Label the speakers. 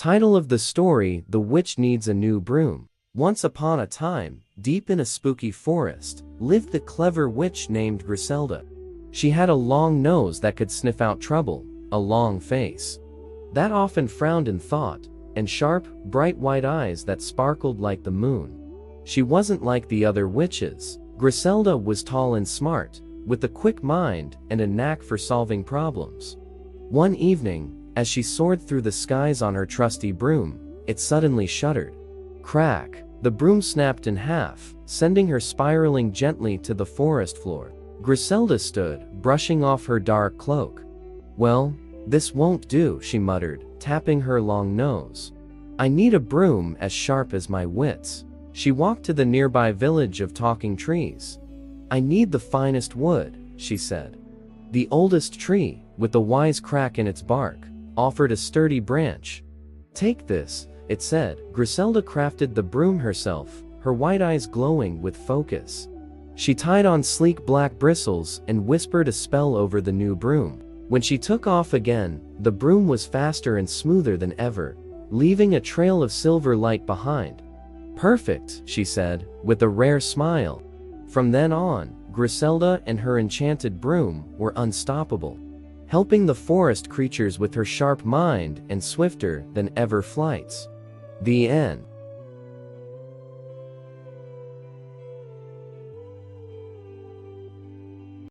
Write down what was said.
Speaker 1: Title of the story: The Witch Needs a New Broom. Once upon a time, deep in a spooky forest, lived the clever witch named Griselda. She had a long nose that could sniff out trouble, a long face that often frowned in thought, and sharp, bright white eyes that sparkled like the moon. She wasn't like the other witches. Griselda was tall and smart, with a quick mind and a knack for solving problems. One evening, as she soared through the skies on her trusty broom, it suddenly shuddered. Crack! The broom snapped in half, sending her spiraling gently to the forest floor. Griselda stood, brushing off her dark cloak. "Well, this won't do," she muttered, tapping her long nose. "I need a broom as sharp as my wits." She walked to the nearby village of talking trees. "I need the finest wood," she said. The oldest tree, with a wise crack in its bark, offered a sturdy branch. "Take this," it said. Griselda crafted the broom herself, her white eyes glowing with focus. She tied on sleek black bristles and whispered a spell over the new broom. When she took off again, the broom was faster and smoother than ever, leaving a trail of silver light behind. "Perfect," she said, with a rare smile. From then on, Griselda and her enchanted broom were unstoppable, helping the forest creatures with her sharp mind and swifter than ever flights. The end.